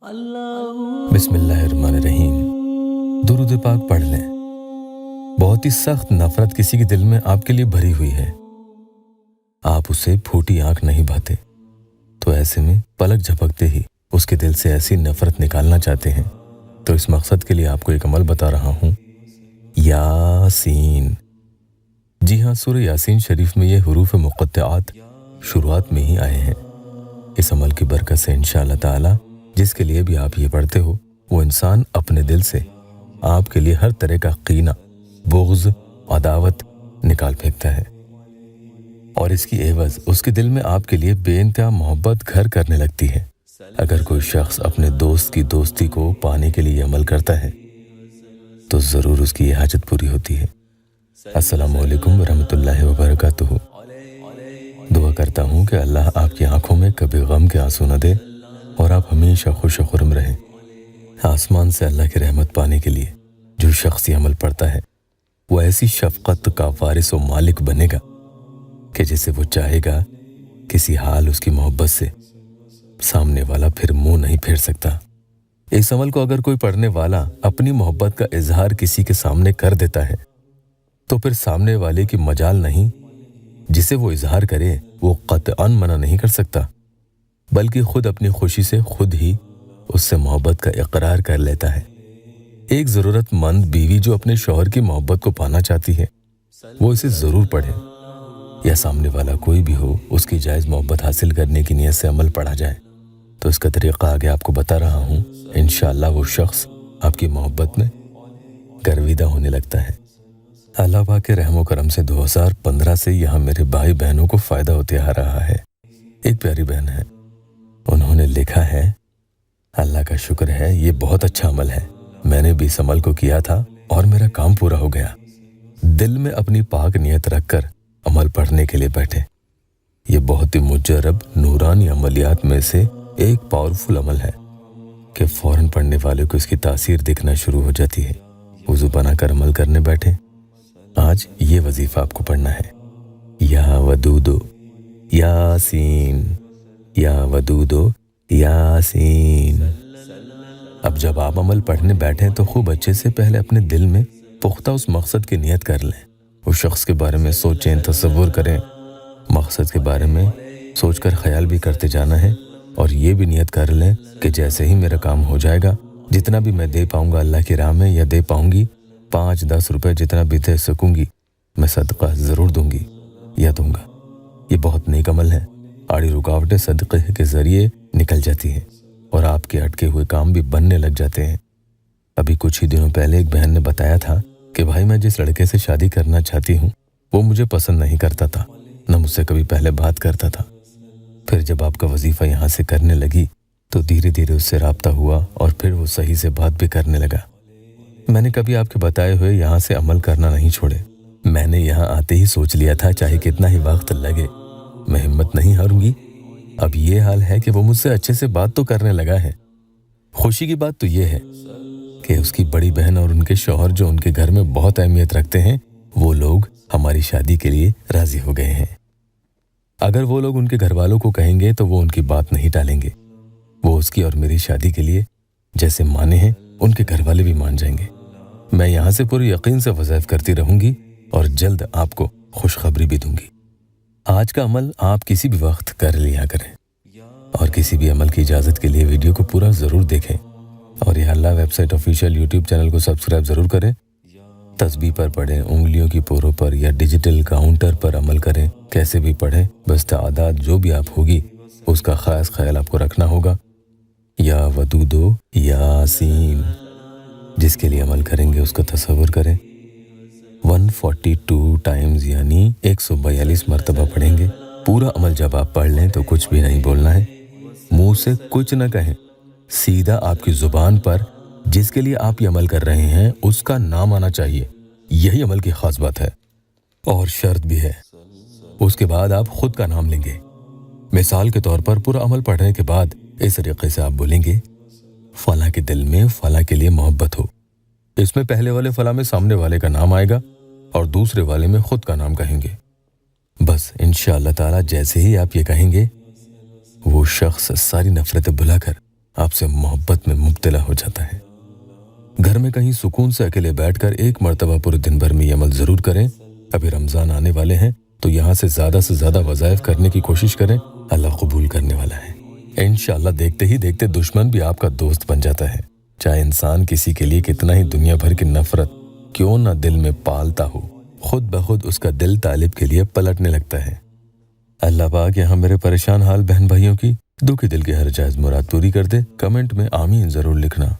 बिस्मिल्लाहिर्रहमानिर्रहीम। दुरूद पाक पढ़ लें। बहुत ही सख्त नफरत किसी के दिल में आपके लिए भरी हुई है, आप उसे फूटी आंख नहीं भाते, तो ऐसे में पलक झपकते ही उसके दिल से ऐसी नफरत निकालना चाहते हैं। तो इस मकसद के लिए आपको एक अमल बता रहा हूँ, यासीन। जी हाँ, सूरह यासीन शरीफ में ये हुरूफ मुक़त्तआत शुरुआत में ही आए हैं। इस अमल की बरकत से इंशाअल्लाह ताला जिसके लिए भी आप ये पढ़ते हो, वो इंसान अपने दिल से आपके लिए हर तरह का कीना, बुग़्ज़, अदावत निकाल फेंकता है और इसकी एवज़ उसके दिल में आपके लिए बेइंतहा मोहब्बत घर करने लगती है। अगर कोई शख्स अपने दोस्त की दोस्ती को पाने के लिए अमल करता है तो ज़रूर उसकी ये हाजत पूरी होती है। अस्सलामु अलैकुम वरहमतुल्लाहि वबरकातुहू। दुआ करता हूँ कि अल्लाह आपकी आंखों में कभी गम के आंसू न दे और आप हमेशा खुश खुर्म रहें। आसमान से अल्लाह की रहमत पाने के लिए जो शख्स ये अमल पढ़ता है, वो ऐसी शफ़क़त का वारिस व मालिक बनेगा कि जिसे वो चाहेगा किसी हाल उसकी मोहब्बत से सामने वाला फिर मुंह नहीं फेर सकता। इस अमल को अगर कोई पढ़ने वाला अपनी मोहब्बत का इजहार किसी के सामने कर देता है तो फिर सामने वाले की मजाल नहीं, जिसे वो इजहार करे वो क़त्अन मना नहीं कर सकता, बल्कि खुद अपनी खुशी से खुद ही उससे मोहब्बत का इकरार कर लेता है। एक ज़रूरतमंद बीवी जो अपने शौहर की मोहब्बत को पाना चाहती है, वो इसे ज़रूर पढ़े, या सामने वाला कोई भी हो, उसकी जायज़ मोहब्बत हासिल करने की नीयत से अमल पढ़ा जाए। तो इसका तरीक़ा आगे आपको बता रहा हूँ। इंशाअल्लाह वो शख्स आपकी मोहब्बत में गर्विदा होने लगता है। अल्लाह पाक के रहम व करम से 2015 से यहाँ मेरे भाई बहनों को फ़ायदा होते आ रहा है। एक प्यारी बहन है, उन्होंने लिखा है, अल्लाह का शुक्र है, ये बहुत अच्छा अमल है। मैंने भी इस अमल को किया था और मेरा काम पूरा हो गया। दिल में अपनी पाक नियत रखकर अमल पढ़ने के लिए बैठे। ये बहुत ही मुजर्रब नूरानी अमलियात में से एक पावरफुल अमल है कि फ़ौरन पढ़ने वाले को इसकी तासीर दिखना शुरू हो जाती है। वज़ू बनाकर अमल करने बैठे। आज ये वजीफ़ा आपको पढ़ना है, या वदूदो यासीन, या वदूदो यासीन। अब जब आप अमल पढ़ने बैठें तो खूब अच्छे से पहले अपने दिल में पुख्ता उस मकसद की नियत कर लें। उस शख्स के बारे में सोचें, तसव्वुर करें। मकसद के बारे में सोचकर ख्याल भी करते जाना है और ये भी नियत कर लें कि जैसे ही मेरा काम हो जाएगा, जितना भी मैं दे पाऊँगा अल्लाह की राह में, या दे पाऊँगी 5-10 रुपए जितना भी दे सकूँगी, मैं सदका ज़रूर दूँगी या दूँगा। ये बहुत नेक अमल है। आड़ी रुकावटें सदक़े के ज़रिए निकल जाती हैं और आपके अटके हुए काम भी बनने लग जाते हैं। अभी कुछ ही दिनों पहले एक बहन ने बताया था कि भाई, मैं जिस लड़के से शादी करना चाहती हूँ वो मुझे पसंद नहीं करता था, न मुझसे कभी पहले बात करता था। फिर जब आपका वजीफ़ा यहाँ से करने लगी तो धीरे धीरे उससे राब्ता हुआ और फिर वो सही से बात भी करने लगा। मैंने कभी आपके बताए हुए यहाँ से अमल करना नहीं छोड़े। मैंने यहाँ आते ही सोच लिया था, चाहे कितना ही वक्त लगे, मैं हिम्मत नहीं हारूंगी। अब ये हाल है कि वो मुझसे अच्छे से बात तो करने लगा है। खुशी की बात तो ये है कि उसकी बड़ी बहन और उनके शौहर, जो उनके घर में बहुत अहमियत रखते हैं, वो लोग हमारी शादी के लिए राज़ी हो गए हैं। अगर वो लोग उनके घर वालों को कहेंगे तो वो उनकी बात नहीं टालेंगे। वो उसकी और मेरी शादी के लिए जैसे माने हैं, उनके घर वाले भी मान जाएंगे। मैं यहाँ से पूरे यकीन से वज़ाइफ करती रहूँगी और जल्द आपको खुशखबरी भी दूँगी। आज का अमल आप किसी भी वक्त कर लिया करें और किसी भी अमल की इजाज़त के लिए वीडियो को पूरा ज़रूर देखें और यह अल्लाह वेबसाइट ऑफिशियल यूट्यूब चैनल को सब्सक्राइब ज़रूर करें। तस्बीह पर पढ़ें, उंगलियों की पोरों पर या डिजिटल काउंटर पर अमल करें, कैसे भी पढ़ें, बस तादाद जो भी आप होगी उसका ख़ास ख्याल आपको रखना होगा। या वदूदो यासीन, जिसके लिए अमल करेंगे उसका तसव्वुर करें। 142 टाइम्स यानी 142 मरतबा पढ़ेंगे। पूरा अमल जब आप पढ़ लें तो कुछ भी नहीं बोलना है, मुंह से कुछ न कहें, सीधा आपकी ज़ुबान पर जिसके लिए आप ये अमल कर रहे हैं उसका नाम आना चाहिए। यही अमल की ख़ास बात है और शर्त भी है। उसके बाद आप खुद का नाम लेंगे। मिसाल के तौर पर पूरा अमल पढ़ने के बाद इस तरीके से आप बोलेंगे, फला के दिल में फला के लिए मोहब्बत हो। इसमें पहले वाले फला में सामने वाले का नाम आएगा और दूसरे वाले में खुद का नाम कहेंगे। बस इंशाअल्लाह ताला जैसे ही आप ये कहेंगे, वो शख्स सारी नफरतें भुलाकर आपसे मोहब्बत में मुब्तला हो जाता है। घर में कहीं सुकून से अकेले बैठकर एक मर्तबा पूरे दिन भर में ये अमल ज़रूर करें। अभी रमज़ान आने वाले हैं तो यहाँ से ज़्यादा वज़ाइफ करने की कोशिश करें, अल्लाह कबूल करने वाला है। इंशाअल्लाह देखते ही देखते दुश्मन भी आपका दोस्त बन जाता है। चाहे इंसान किसी के लिए कितना ही दुनिया भर की नफरत क्यों ना दिल में पालता हो, खुद ब खुद उसका दिल तालिब के लिए पलटने लगता है। अल्लाह पाक यहाँ मेरे परेशान हाल बहन भाइयों की दुखी दिल की हर जायज़ मुराद पूरी कर दे। कमेंट में आमीन ज़रूर लिखना।